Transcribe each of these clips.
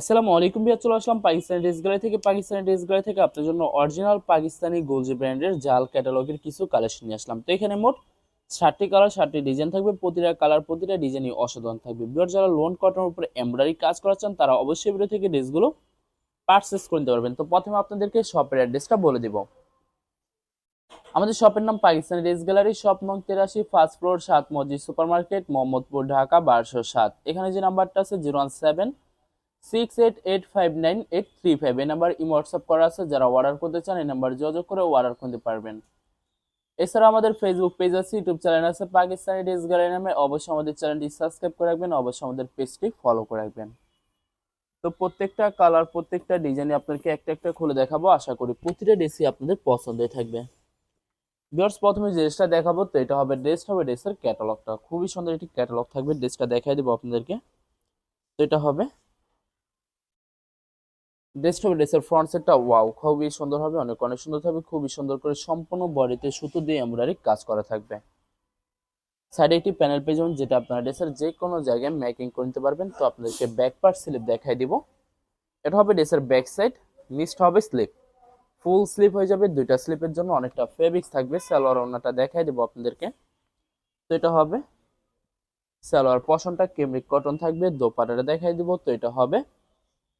আসসালামু আলাইকুম ভাইয়া, চলে আসলাম পাকিস্তানি ড্রেস গ্যালারি থেকে। পাকিস্তানি ড্রেস গ্যালারি থেকে আপনার জন্য অরিজিনাল পাকিস্তানি গোলজি ব্র্যান্ডের জাল ক্যাটালগের কিছু কালেকশন নিয়ে আসলাম। তো এখানে মোট 60টি কালার, 60টি ডিজাইন থাকবে। প্রতিটা কালার, প্রতিটা ডিজাইনই অসাধারণ থাকবে। বিয়ার যারা লোন কটনের উপরে এমব্রয়ডারি কাজ করাচ্ছেন তারা অবশ্যই ভিডিও থেকে ড্রেসগুলো পারচেস করে নিতে পারবেন। তো প্রথমে আপনাদেরকে শপের অ্যাড্রেসটা বলে দিব। আমাদের শপের নাম পাকিস্তানি ড্রেস গ্যালারি, শপ নং 83, ফার্স্ট ফ্লোর, 7 মসজিদ সুপার মার্কেট, মোহাম্মদপুর, ঢাকা 1207। এখানে যে নাম্বারটা আছে 01768859835, এই নাম্বার ইমো হোয়াটসঅ্যাপ করা আছে। যারা অর্ডার করতে চান এই নাম্বার যোগাযোগ করে অর্ডার করতে পারবেন। এছাড়া আমাদের ফেসবুক পেজ আছে, ইউটিউব চ্যানেল আছে পাকিস্তানি ড্রেস গ্যালারি নামে। অবশ্যই আমাদের চ্যানেলটি সাবস্ক্রাইব করে রাখবেন, অবশ্যই আমাদের পেজটি ফলো করে রাখবেন। তো প্রত্যেকটা কালার, প্রত্যেকটা ডিজাইনে আপনাকে একটা একটা খুলে দেখাবো। আশা করি প্রতিটা ড্রেসই আপনাদের পছন্দের থাকবে। ভিউয়ার্স, প্রথমে যে ড্রেসটা দেখাবো তো এটা হবে ড্রেসের ক্যাটালগটা। খুবই সুন্দর একটি ক্যাটালগ থাকবে। ড্রেসটা দেখাই দেবো আপনাদেরকে। তো এটা হবে ড্রেসের ফ্রন্ট সেটটা। ওয়াও, খুবই সুন্দর হবে, অনেক অনেক সুন্দর থাকবে। খুবই সুন্দর করে সম্পূর্ণ বডিতে সুতো দিয়ে এমব্রয়ডারি কাজ করা থাকবে। সাইডে একটি প্যানেল পেয়ে যাবেন, যেটা আপনারা ড্রেসের যে কোনো জায়গায় মেকিং করে নিতে পারবেন। তো আপনাদেরকে ব্যাক পার্ট স্লিপ দেখাই দিব। এটা হবে ড্রেসের ব্যাক সাইড, নিচটা হবে স্লিপ। ফুল স্লিপ হয়ে যাবে। দুইটা স্লিপের জন্য অনেকটা ফেব্রিক্স থাকবে। সালোয়ার ওড়নাটা দেখাই দেবো আপনাদেরকে। তো এটা হবে সালোয়ার পশনটা কেমরিক কটন থাকবে। দোপাট্টাটা দেখাই দিব। তো এটা হবে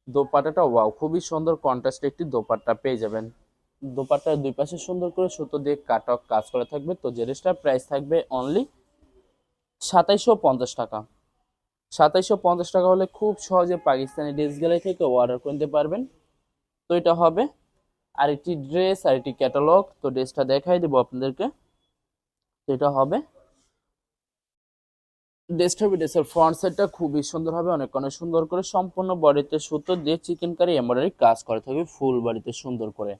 দোপাট্টাটা। ওয়াও, খুবই সুন্দর কন্ট্রাস্ট একটি দোপাট্টা পেয়ে যাবেন। দোপাট্টার দুই পাশে সুন্দর করে সুতো দিয়ে কাটক কাজ করা থাকবে। তো যে ড্রেসটার প্রাইস থাকবে অনলি 2750 টাকা। 2750 টাকা হলে খুব সহজে পাকিস্তানি ড্রেস গ্যালারি থেকে অর্ডার করে নিতে পারবেন। তো এটা হবে আরেকটি ড্রেস, আরেকটি ক্যাটালগ। তো ড্রেসটা দেখাই দেবো আপনাদেরকে। তো এটা হবে ড্রেসের ফ্রন্ট সাইডটা খুবই সুন্দর হবে, অনেক অনেক সুন্দর করে সম্পূর্ণ বডিতে সুতো দিয়ে চিকেন কারি এমব্রয়ডারি কাজ করা থাকবে ফুল বডিতে সুন্দর করে।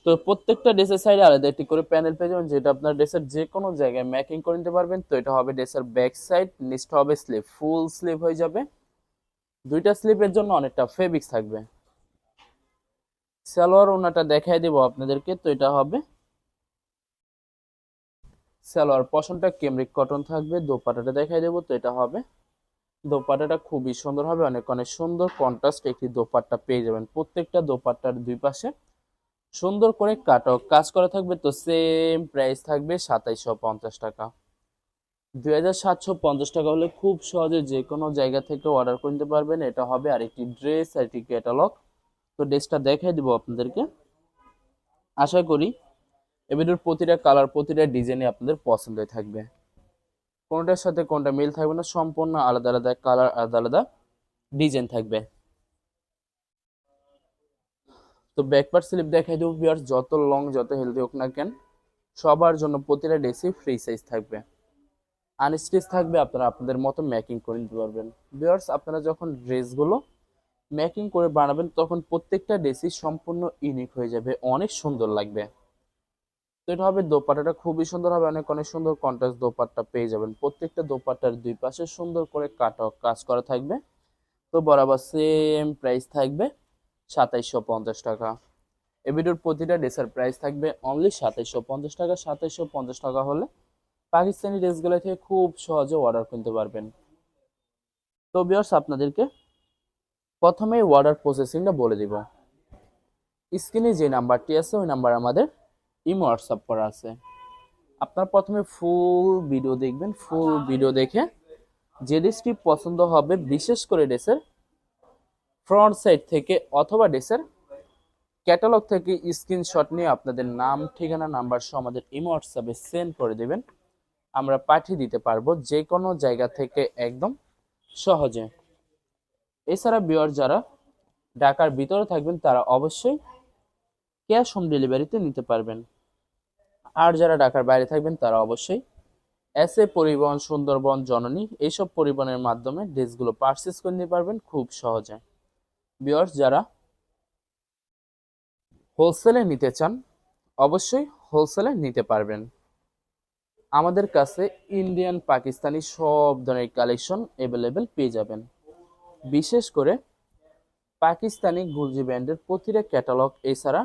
তো প্রত্যেকটা ড্রেসের সাইডে আলাদা একটি করে প্যানেল পেয়ে যাবেন, যেটা আপনার ড্রেসের যে কোনো জায়গায় ম্যাকিং করে নিতে পারবেন। তো এটা হবে ড্রেসের ব্যাক সাইড, নিচটা হবে স্লিভ, ফুল স্লিভ হয়ে যাবে। দুইটা স্লিভের জন্য অনেকটা ফেব্রিক্স থাকবে। সালোয়ার ওনাটা দেখাই দেবো আপনাদেরকে। তো এটা হবে সালোয়ার পশনটা কেমরিক কটন থাকবে। দোপাট্টাটা দেখাই দেবো। তো এটা হবে দোপাট্টাটা খুবই সুন্দর হবে, অনেক অনেক সুন্দর কন্ট্রাস্ট একটি দোপাট্টা পেয়ে যাবেন। প্রত্যেকটা দোপাট্টার দুই পাশে সুন্দর করে কাটক কাজ করা থাকবে। তো সেম প্রাইস থাকবে 2750 টাকা। 2750 টাকা হলে খুব সহজে যে কোনো জায়গা থেকে অর্ডার করে নিতে পারবেন। এটা হবে আরেকটি ড্রেস, আরেকটি ক্যাটালগ। তো ড্রেসটা দেখাই দিব আপনাদেরকে। আশা করি এর প্রতিটা কালার, প্রতিটা ডিজাইনে আপনাদের পছন্দ থাকবে। কোনটার সাথে কোনটা মিল থাকবে না, সম্পূর্ণ আলাদা আলাদা কালার, আলাদা আলাদা ডিজাইন থাকবে। তো ব্যাকপার্ট স্লিপ দেখাই দেবো ভিউয়ার্স। যত লং, যত হেলদি হোক না কেন, সবার জন্য প্রতিটা ড্রেসই ফ্রি সাইজ থাকবে। আনস্টিচ থাকবে, আপনারা আপনাদের মতো মেকিং করে নিতে পারবেন। ভিউয়ার্স, আপনারা যখন ড্রেসগুলো মেকিং করে বানাবেন তখন প্রত্যেকটা ড্রেসই সম্পূর্ণ ইউনিক হয়ে যাবে, অনেক সুন্দর লাগবে। তো এটা হবে দোপাট্টাটা খুবই সুন্দর হবে, অনেক অনেক সুন্দর কন্ট্রাস্ট দোপাট্টা পেয়ে যাবেন। প্রত্যেকটা দোপাট্টার দুই পাশে সুন্দর করে কাজ করা থাকবে। তো বরাবর সেম প্রাইস থাকবে 2750 টাকা। এই ভিডিওর প্রতিটা ড্রেসের প্রাইস থাকবে অনলি 2750 টাকা। 2750 টাকা হলে পাকিস্তানি ড্রেসগুলো থেকে খুব সহজে অর্ডার করতে পারবেন। তো ভিউয়ার্স, আপনাদেরকে প্রথমেই অর্ডার প্রসেসিংটা বলে দিব। স্ক্রিনে যে নাম্বারটি আছে ওই নাম্বার আমাদের ইমো হোয়াটসঅ্যাপ করা আছে। আপনার প্রথমে ফুল ভিডিও দেখবেন। ফুল ভিডিও দেখে যে ড্রেসটি পছন্দ হবে, বিশেষ করে ড্রেসের ফ্রন্ট সাইড থেকে অথবা ড্রেসের ক্যাটালগ থেকে স্ক্রিনশট নিয়ে আপনাদের নাম, ঠিকানা, নাম্বার সহ আমাদের ইমো হোয়াটসঅ্যাপে সেন্ড করে দেবেন। আমরা পাঠিয়ে দিতে পারবো যে কোনো জায়গা থেকে একদম সহজে। এছাড়া ভিউয়ার যারা ঢাকার ভিতরে থাকবেন তারা অবশ্যই ক্যাশ হোম ডেলিভারিতে নিতে পারবেন। আর যারা ঢাকার বাইরে থাকবেন তারা অবশ্যই এসএ পরিবহন, সুন্দরবন, জননী এইসব পরিবহনের মাধ্যমে ড্রেসগুলো পারচেস করে নিতে পারবেন খুব সহজে। ভিউয়ার্স, যারা হোলসেলে নিতে চান অবশ্যই হোলসেলে নিতে পারবেন। আমাদের কাছে ইন্ডিয়ান, পাকিস্তানি সব ধরনের কালেকশন অ্যাভেলেবেল পেয়ে যাবেন। বিশেষ করে পাকিস্তানি গুলজি ব্র্যান্ডের প্রতিটা ক্যাটালগ, এছাড়া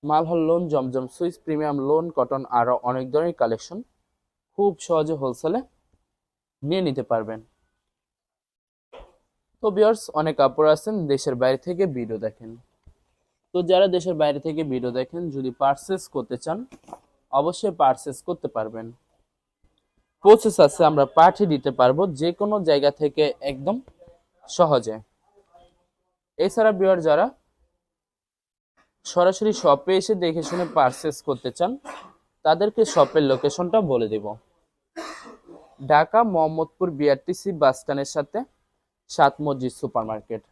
মালহার লোন, জমজম সুইস, প্রিমিয়াম লোন, কটন, আরও অনেক ধরনের কালেকশন খুব সহজে হোলসেলে নিয়ে নিতে পারবেন। তো ভিউয়ার্স, অনেক আপুরা আছেন দেশের বাইরে থেকে ভিডিও দেখেন। তো যারা দেশের বাইরে থেকে ভিডিও দেখেন, যদি পারচেস করতে চান অবশ্যই পারচেস করতে পারবেন। প্রসেস আছে, আমরা পাঠিয়ে দিতে পারবো যে কোনো জায়গা থেকে একদম সহজে। এছাড়া ভিউয়ার, যারা সরাসরি শপে এসে দেখে শুনে পারচেস করতে চান তাদেরকে শপের লোকেশনটা বলে দেব। ঢাকা মোহাম্মদপুর বিআরটিসি বাস স্ট্যান্ডের সাথে সাত মসজিদ সুপার মার্কেট,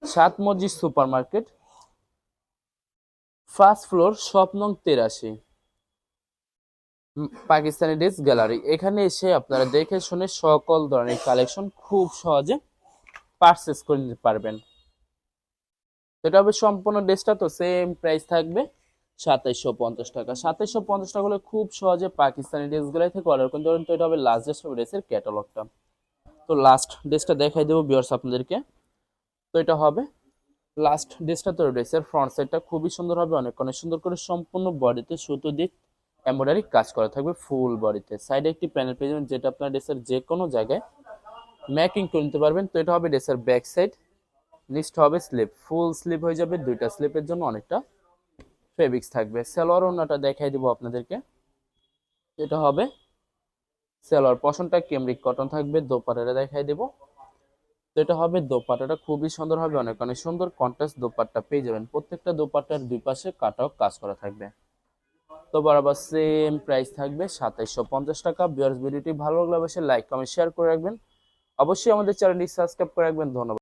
সাত মসজিদ super market, first floor, shop নং 83, পাকিস্তানি ড্রেস গ্যালারি। এখানে এসে আপনারা দেখে শুনে সকল ধরনের কালেকশন খুব সহজে পারচেস করে নিতে পারবেন। এটা হবে সম্পূর্ণ ড্রেসটা তো সেম প্রাইস থাকবে 2750 টাকা। 2750 টাকা হলে খুব সহজে পাকিস্তানি ড্রেসগুলাই থেকে অর্ডার করতে পারেন। তো এটা হবে লাস্ট ড্রেসের ক্যাটালগটা। তো লাস্ট ড্রেসটা দেখাই দেবো ভিউয়ার্স আপনাদেরকে। তো এটা হবে লাস্ট ড্রেসটা। তো ড্রেসের ফ্রন্ট সাইডটা খুবই সুন্দর হবে, অনেক অনেক সুন্দর করে সম্পূর্ণ বডিতে সুতো দিয়ে এমব্রয়ডারি কাজ করা থাকবে ফুল বডিতে। সাইডে একটি প্যানেল পেয়ে যাবেন, যেটা আপনার ড্রেসের যে কোনো জায়গায় ম্যাকিং করে নিতে পারবেন। তো এটা হবে ড্রেসের ব্যাক সাইড। নিচটা হবে স্লিপ, ফুল স্লিপ হয়ে যাবে, দুইটা স্লিপের জন্য অনেকটা ফেব্রিক্স থাকবে। সালোয়ার ওড়নাটা দেখাই দিব আপনাদেরকে। এটা হবে সালোয়ার পশনটা কেমব্রিক কটন থাকবে। দোপাট্টাটা দেখাই দেব। তো এটা হবে দোপাট্টাটা খুবই সুন্দর হবে, অনেক অনেক সুন্দর কন্ট্রাস্ট দোপাট্টা পেয়ে যাবেন। প্রত্যেকটা দোপাট্টার দুই পাশে কাটাও কাজ করা থাকবে। তো বরাবর সেম প্রাইস থাকবে 2750 টাকা। ভিউয়ার্স, ভিডিওটি ভালো লাগলে অবশ্যই লাইক কমেন্ট শেয়ার করে রাখবেন। অবশ্যই আমাদের চ্যানেলটি সাবস্ক্রাইব করে রাখবেন। ধন্যবাদ।